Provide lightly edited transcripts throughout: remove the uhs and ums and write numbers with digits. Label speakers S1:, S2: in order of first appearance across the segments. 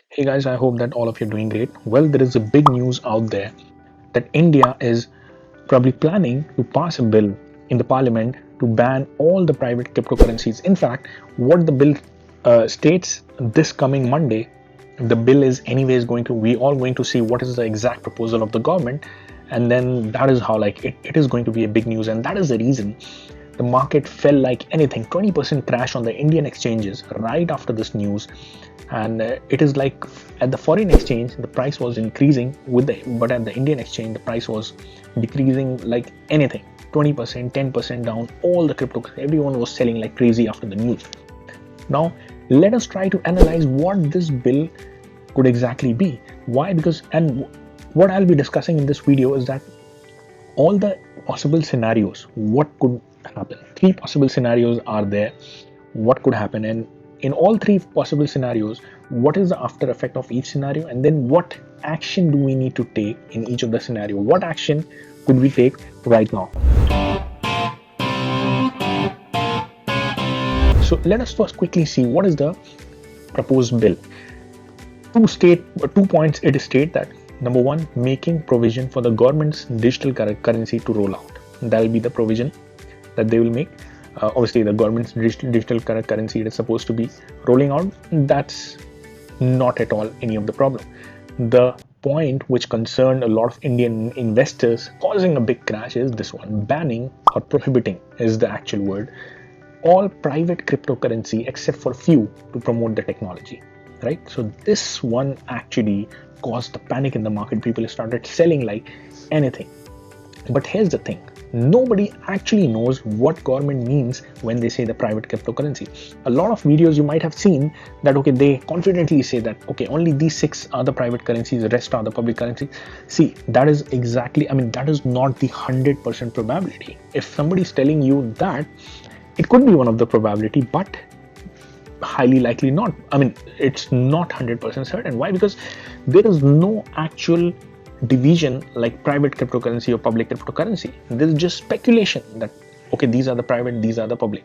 S1: Hey guys, I hope that all of you are doing great. Well, there is a big news out there that India is probably planning to pass a bill in the parliament to ban all the private cryptocurrencies. In fact, what the bill states this coming Monday, the bill is anyways going to, we all going to see what is the exact proposal of the government, and then that is how like it is going to be a big news, and that is the reason the market fell like anything. 20% crash on the Indian exchanges right after this news, and it is like at the foreign exchange the price was increasing but at the Indian exchange the price was decreasing like anything. 20%, 10% down. All the crypto, everyone was selling like crazy after the news. Now let us try to analyze what this bill could exactly be. Why? Because, and what I'll be discussing in this video is that all the possible scenarios, what could happen. Three possible scenarios are there, what could happen, and in all three possible scenarios, what is the after effect of each scenario, and then what action do we need to take in each of the scenario. What action could we take right now? So let us first quickly see what is the proposed bill. Two points it state that: number one, making provision for the government's digital currency to roll out. That will be the provision that they will make. Obviously, the government's digital currency it is supposed to be rolling out. That's not at all any of the problem. The point which concerned a lot of Indian investors, causing a big crash, is this one: banning or prohibiting is the actual word, all private cryptocurrency except for few to promote the technology. Right? So this one actually caused the panic in the market. People started selling like anything. But here's the thing: nobody actually knows what government means when they say the private cryptocurrency. A lot of videos you might have seen that okay, they confidently say that okay, only these six are the private currencies, the rest are the public currencies. See, that is exactly, I mean, that is not the 100% probability. If somebody is telling you that, it could be one of the probability, but highly likely not. I mean, it's not 100% certain. Why? Because there is no actual division like private cryptocurrency or public cryptocurrency. There's just speculation that okay, these are the private, these are the public.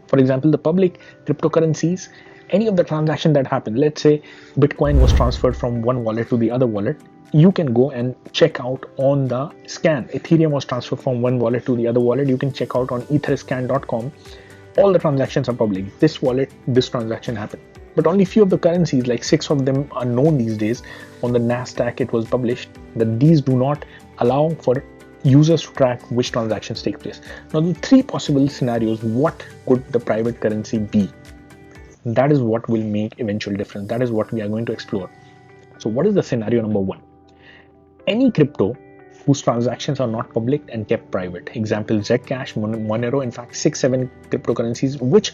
S1: For example, the public cryptocurrencies, any of the transaction that happened, let's say Bitcoin was transferred from one wallet to the other wallet, you can go and check out on the scan. Ethereum was transferred from one wallet to the other wallet. You can check out on etherscan.com. All the transactions are public. This wallet, this transaction happened. But only few of the currencies, like six of them, are known these days. On the Nasdaq, it was published that these do not allow for users to track which transactions take place. Now, the three possible scenarios: what could the private currency be? That is what will make eventual difference. That is what we are going to explore. So, what is the scenario number one? Any crypto whose transactions are not public and kept private. Example: Zcash, Monero. In fact, 6-7 cryptocurrencies, which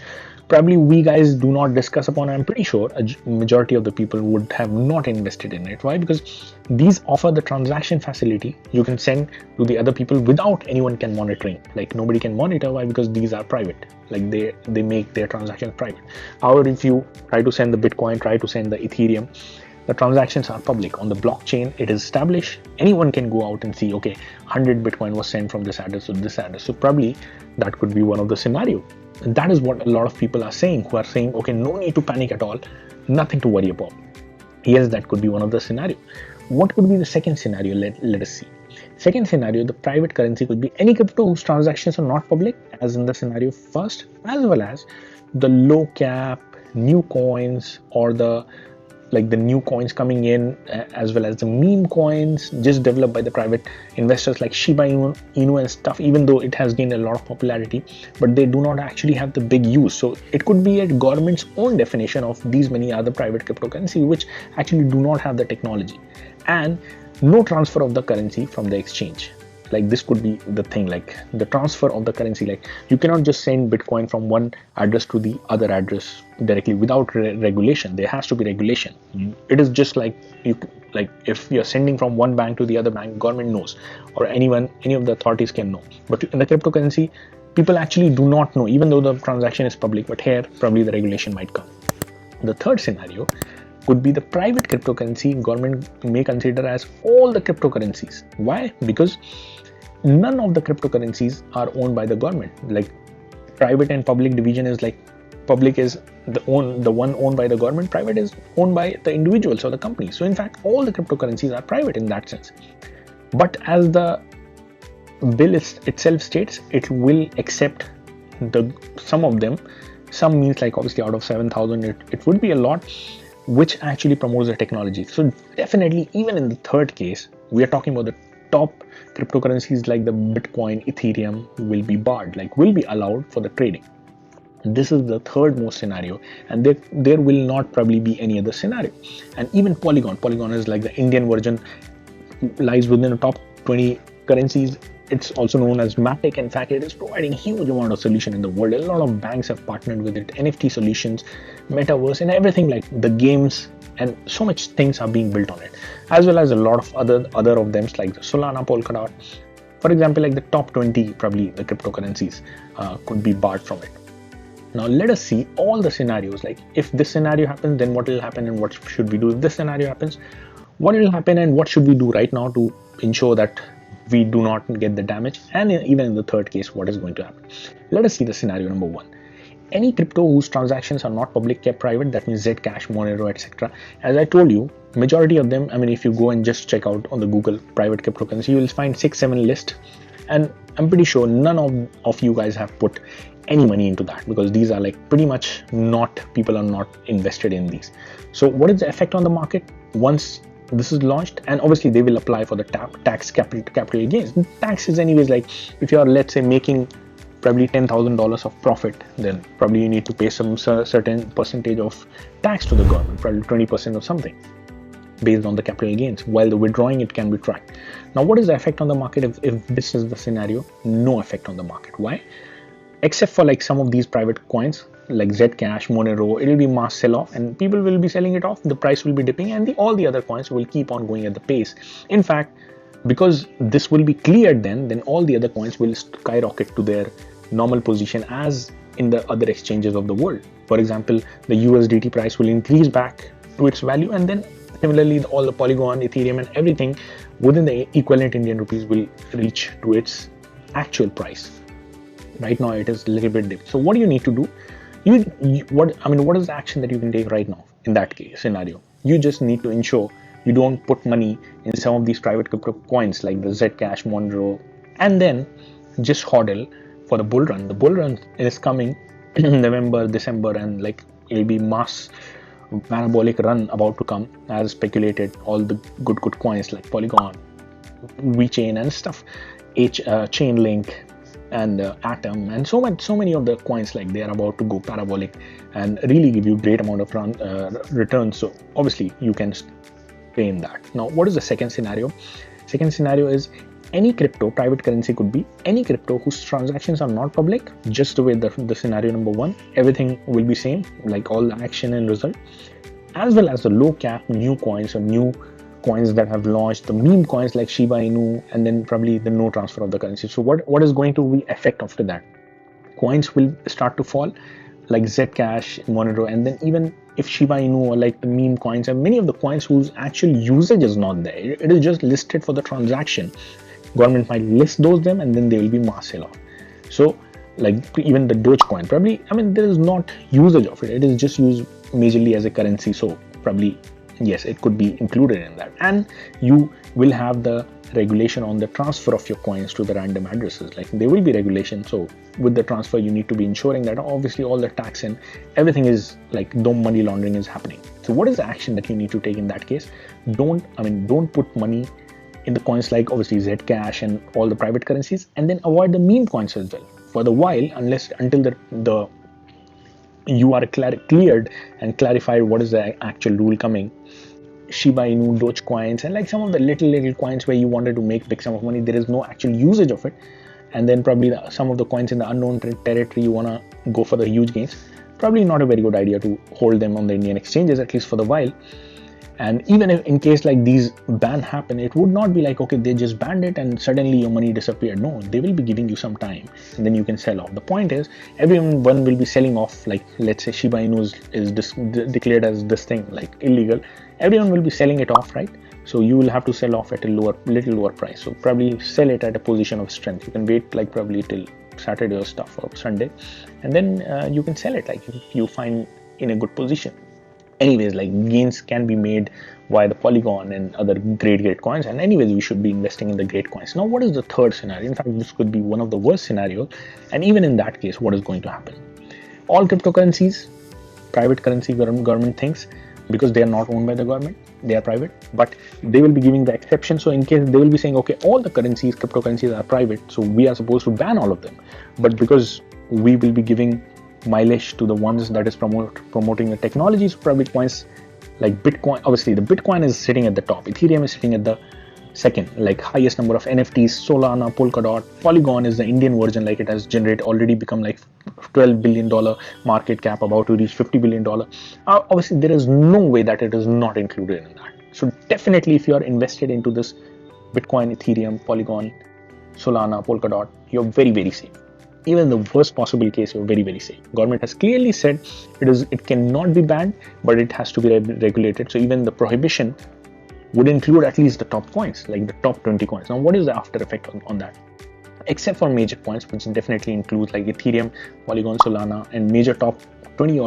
S1: probably we guys do not discuss upon. I'm pretty sure a majority of the people would have not invested in it. Why? Because these offer the transaction facility. You can send to the other people without anyone can monitoring. Like nobody can monitor. Why? Because these are private. Like they make their transactions private. However, if you try to send the Bitcoin, try to send the Ethereum, the transactions are public. On the blockchain, it is established. Anyone can go out and see, okay, 100 Bitcoin was sent from this address to this address. So probably that could be one of the scenario. And that is what a lot of people are saying, who are saying, okay, no need to panic at all, nothing to worry about. Yes, that could be one of the scenario. What could be the second scenario? Let us see. Second scenario, the private currency could be any crypto whose transactions are not public, as in the scenario first, as well as the low cap new coins, or the new coins coming in, as well as the meme coins just developed by the private investors like Shiba Inu and stuff. Even though it has gained a lot of popularity, but they do not actually have the big use. So it could be a government's own definition of these many other private cryptocurrency which actually do not have the technology, and no transfer of the currency from the exchange. Like this could be the thing, like the transfer of the currency. Like you cannot just send Bitcoin from one address to the other address directly without regulation. There has to be regulation. It is just like if you're sending from one bank to the other bank, government knows, or anyone, any of the authorities can know. But in the cryptocurrency, people actually do not know, even though the transaction is public. But here probably the regulation might come. The third scenario could be the private cryptocurrency government may consider as all the cryptocurrencies. Why? Because none of the cryptocurrencies are owned by the government. Like private and public division is like, public is the one owned by the government, private is owned by the individuals or the companies. So in fact, all the cryptocurrencies are private in that sense. But as the bill itself states, it will accept some of them. Some means like obviously out of 7,000, it would be a lot, which actually promotes the technology. So definitely, even in the third case, we are talking about the top cryptocurrencies like the Bitcoin, Ethereum will be barred, like will be allowed for the trading. This is the third most scenario, and there will not probably be any other scenario. And even Polygon is like the Indian version, lies within the top 20 currencies. It's also known as Matic. In fact, it is providing huge amount of solution in the world. A lot of banks have partnered with it, NFT solutions, metaverse, and everything, like the games, and so much things are being built on it, as well as a lot of other of them like the Solana, Polkadot. For example, like the top 20 probably the cryptocurrencies could be barred from it. Now let us see all the scenarios, like if this scenario happens, then what will happen and what should we do. If this scenario happens, what will happen and what should we do right now to ensure that we do not get the damage. And even in the third case, what is going to happen. Let us see the scenario number one. Any crypto whose transactions are not public, kept private, that means Zcash, Monero, etc. As I told you, majority of them, I mean, if you go and just check out on the Google private cryptocurrency, you will find 6-7 lists, and I'm pretty sure none of you guys have put any money into that, because these are like pretty much not, people are not invested in these. So what is the effect on the market once this is launched? And obviously they will apply for the tax capital gains. Tax is anyways, like if you are, let's say, making probably $10,000 of profit, then probably you need to pay some certain percentage of tax to the government, probably 20% or something, based on the capital gains. While the withdrawing, it can be tracked. Now what is the effect on the market if this is the scenario? No effect on the market. Why? Except for like some of these private coins like Zcash, Monero, it will be mass sell off and people will be selling it off, the price will be dipping, and all the other coins will keep on going at the pace. In fact, because this will be cleared, then all the other coins will skyrocket to their normal position as in the other exchanges of the world. For example, the USDT price will increase back to its value, and then similarly all the Polygon, Ethereum, and everything within the equivalent Indian rupees will reach to its actual price. Right now it is a little bit dipped. So what do you need to do? What is the action that you can take right now in that case scenario? You just need to ensure you don't put money in some of these private crypto coins like the Zcash, Monero, and then just hodl for the bull run. The bull run is coming in November, December, and like it'll be mass parabolic run about to come, as speculated. All the good coins like Polygon, WeChain and stuff, Chainlink, and Atom, and so many of the coins, like they are about to go parabolic and really give you great amount of returns. So obviously you can stay in that. Now what is the second scenario? Second scenario is any crypto, private currency could be any crypto whose transactions are not public, just the way the scenario number one, everything will be same, like all the action and result, as well as the low cap new coins or new coins that have launched, the meme coins like Shiba Inu, and then probably the no transfer of the currency. So what is going to be effect after that? Coins will start to fall like Zcash, Monero, and then even if Shiba Inu or like the meme coins and many of the coins whose actual usage is not there, it is just listed for the transaction. Government might list them and then they will be mass sell off. So like even the Dogecoin, probably, I mean, there is not usage of it. It is just used majorly as a currency. So probably, yes, it could be included in that. And you will have the regulation on the transfer of your coins to the random addresses. Like there will be regulation. So with the transfer, you need to be ensuring that obviously all the tax and everything is like no money laundering is happening. So what is the action that you need to take in that case? Don't put money in the coins like obviously Zcash and all the private currencies, and then avoid the meme coins as well for the while, until the you are cleared and clarified what is the actual rule coming. Shiba Inu, Dogecoins, and like some of the little coins where you wanted to make big sum of money, there is no actual usage of it, and then probably some of the coins in the unknown territory, you want to go for the huge gains. Probably not a very good idea to hold them on the Indian exchanges, at least for the while. And even if in case like these ban happen, it would not be like, okay, they just banned it and suddenly your money disappeared. No, they will be giving you some time and then you can sell off. The point is, everyone will be selling off, like let's say Shiba Inu is declared as this thing like illegal. Everyone will be selling it off, right? So you will have to sell off at a little lower price. So probably sell it at a position of strength. You can wait like probably till Saturday or stuff or Sunday, and then you can sell it. Like if you find in a good position. Anyways, like gains can be made via the Polygon and other great coins, and anyways we should be investing in the great coins. Now what is the third scenario? In fact, this could be one of the worst scenarios, and even in that case, what is going to happen? All cryptocurrencies, private currency, government thinks, because they are not owned by the government, they are private, but they will be giving the exception. So in case they will be saying, okay, all the currencies, cryptocurrencies are private, so we are supposed to ban all of them, but because we will be giving mileage to the ones that is promoting the technologies, private coins like Bitcoin, obviously the Bitcoin is sitting at the top, Ethereum is sitting at the second, like highest number of NFTs, Solana, Polkadot, Polygon is the Indian version, like it has already become like $12 billion market cap, about to reach $50 billion. Obviously there is no way that it is not included in that. So definitely if you are invested into this Bitcoin, Ethereum, Polygon, Solana, Polkadot, you're very safe. Even in the worst possible case, you're very safe. Government has clearly said it cannot be banned, but it has to be regulated. So even the prohibition would include at least the top coins, like the top 20 coins. Now, what is the after effect on that? Except for major coins, which definitely includes like Ethereum, Polygon, Solana, and major top 20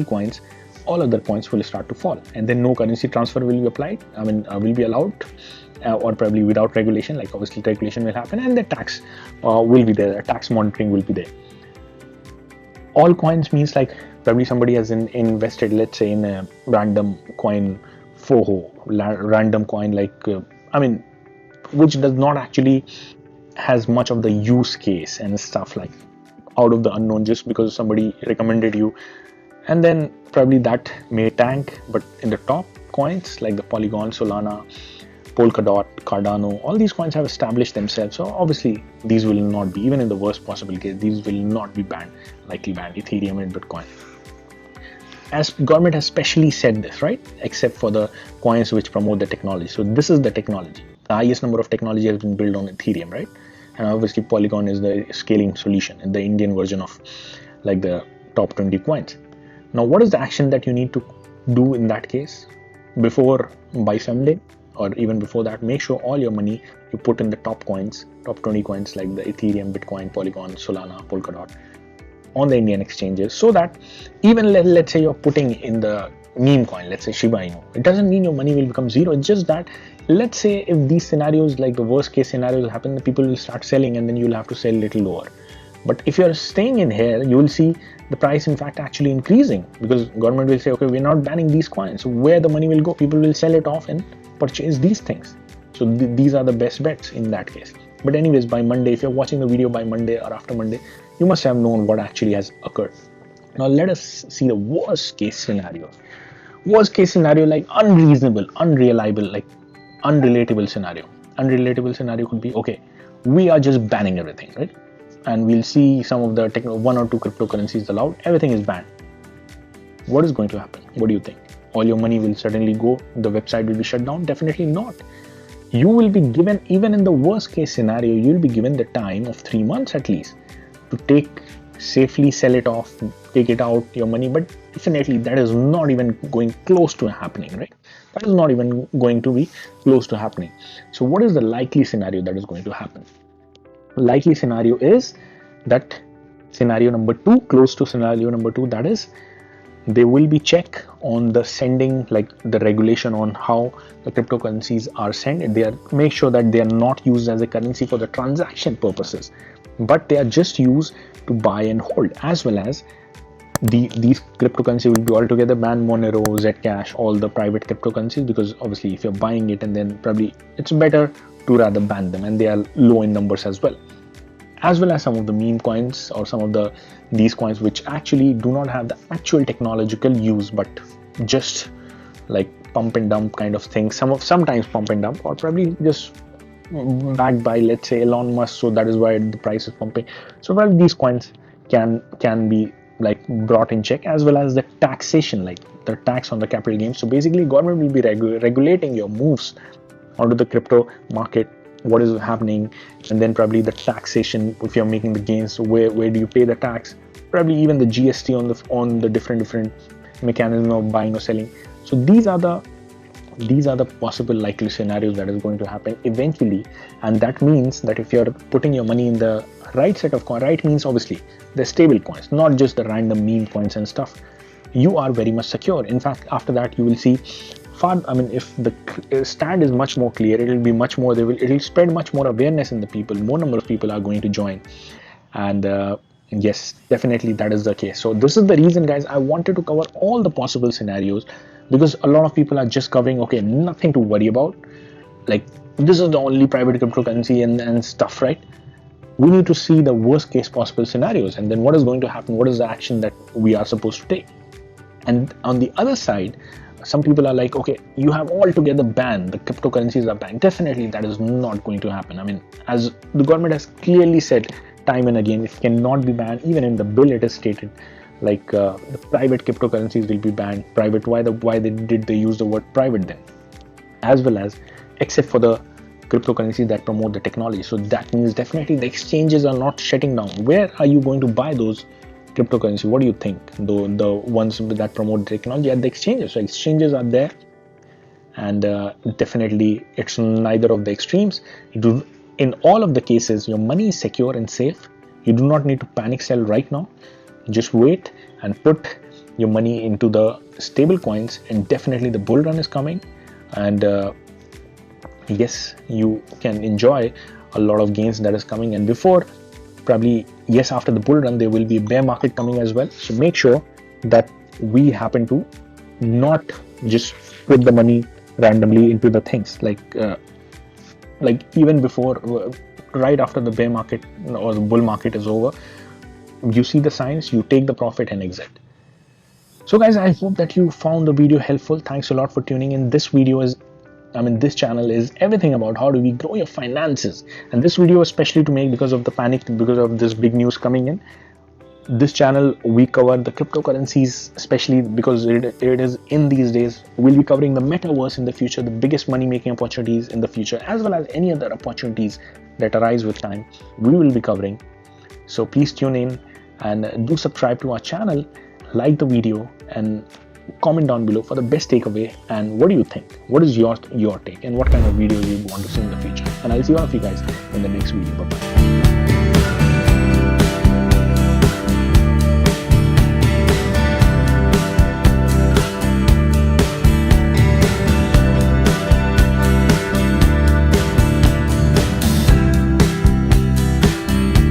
S1: coins, all other coins will start to fall, and then no currency transfer will be applied. Will be allowed, or probably without regulation. Like obviously regulation will happen, and the tax will be there. Tax monitoring will be there. All coins means like probably somebody has invested, let's say, in a random coin, FOHO, random coin, like which does not actually has much of the use case and stuff, like out of the unknown, just because somebody recommended you, and then probably that may tank. But in the top coins like the Polygon, Solana, Polkadot, Cardano, all these coins have established themselves, so obviously these will not be, even in the worst possible case, these will not be banned, likely banned, Ethereum and Bitcoin. As government has specially said this, right? Except for the coins which promote the technology. So this is the technology. The highest number of technology has been built on Ethereum, right? And obviously Polygon is the scaling solution and the Indian version of like the top 20 coins. Now, what is the action that you need to do in that case? Before by Sunday, or even before that, make sure all your money you put in the top coins, top 20 coins like the Ethereum, Bitcoin, Polygon, Solana, Polkadot, on the Indian exchanges, so that even let's say you're putting in the meme coin, let's say Shiba Inu, it doesn't mean your money will become zero. It's just that, let's say if these scenarios, like the worst case scenarios happen, the people will start selling and then you'll have to sell a little lower. But if you're staying in here, you will see the price in fact actually increasing, because government will say, okay, we're not banning these coins, so where the money will go, people will sell it off and purchase these things. So these are the best bets in that case. But anyways, by Monday, if you're watching the video by Monday or after Monday, you must have known what actually has occurred. Now let us see the worst case scenario. Worst case scenario, like unreasonable, unreliable, like unrelatable scenario. Unrelatable scenario could be, okay, we are just banning everything, right? And we'll see some of the one or two cryptocurrencies allowed, everything is banned. What is going to happen? What do you think? All your money will suddenly go, the website will be shut down? Definitely not. You will be given, even in the worst case scenario, you'll be given the time of 3 months at least to safely sell it off, take it out, your money. But definitely that is not even going close to happening, right? That is not even going to be close to happening. So what is the likely scenario that is going to happen? Likely scenario is that scenario number 2, close to scenario number 2, that is, they will be check on the sending, like the regulation on how the cryptocurrencies are sent. They are make sure that they are not used as a currency for the transaction purposes, but they are just used to buy and hold, as well as these cryptocurrency will be altogether banned. Monero, Zcash, all the private cryptocurrencies, because obviously if you're buying it, and then probably it's better to rather ban them, and they are low in numbers as well. As well as some of the meme coins, or some of these coins which actually do not have the actual technological use, but just like pump and dump kind of thing. Sometimes pump and dump, or probably just backed by, let's say, Elon Musk, so that is why the price is pumping. So well, these coins can be like brought in check, as well as the taxation, like the tax on the capital gains. So basically government will be regulating your moves onto the crypto market, what is happening, and then probably the taxation if you're making the gains. So where do you pay the tax? Probably even the GST on the different mechanism of buying or selling. So these are the possible likely scenarios that is going to happen eventually. And that means that if you're putting your money in the right set of coin, right means obviously the stable coins, not just the random meme coins and stuff. you are very much secure. In fact, after that, you will see if the stand is much more clear, it will be much more, it will spread much more awareness in the people. More number of people are going to join. And yes, definitely that is the case. So this is the reason, guys, I wanted to cover all the possible scenarios, because a lot of people are just covering, okay, nothing to worry about, like this is the only private cryptocurrency and stuff, right? We need to see the worst case possible scenarios, and then what is going to happen, what is the action that we are supposed to take. And on the other side, some people are like, okay, you have altogether banned, the cryptocurrencies are banned. Definitely that is not going to happen. I mean, as the government has clearly said time and again, it cannot be banned. Even in the bill it is stated, like the private cryptocurrencies will be banned. Private, why did they use the word private then? As well as, except for the cryptocurrencies that promote the technology. So that means definitely the exchanges are not shutting down. Where are you going to buy those cryptocurrency? What do you think? The ones that promote technology at the exchanges. So exchanges are there, and definitely it's neither of the extremes. In all of the cases, your money is secure and safe. You do not need to panic sell right now. Just wait and put your money into the stable coins, and definitely the bull run is coming. And yes, you can enjoy a lot of gains that is coming. And before, probably, yes, after the bull run, there will be a bear market coming as well. So make sure that we happen to not just put the money randomly into the things, like even before, right after the bear market or the bull market is over, you see the signs, you take the profit and exit. So guys, I hope that you found the video helpful. Thanks a lot for tuning in. This channel is everything about how do we grow your finances, and this video especially to make because of the panic, because of this big news coming in. This channel, we cover the cryptocurrencies, especially because it is in these days. We'll be covering the metaverse in the future, the biggest money making opportunities in the future, as well as any other opportunities that arise with time, we will be covering. So please tune in and do subscribe to our channel, like the video, and comment down below for the best takeaway. And what do you think? What is your take, and what kind of videos you want to see in the future? And I'll see all of you guys in the next video. Bye bye.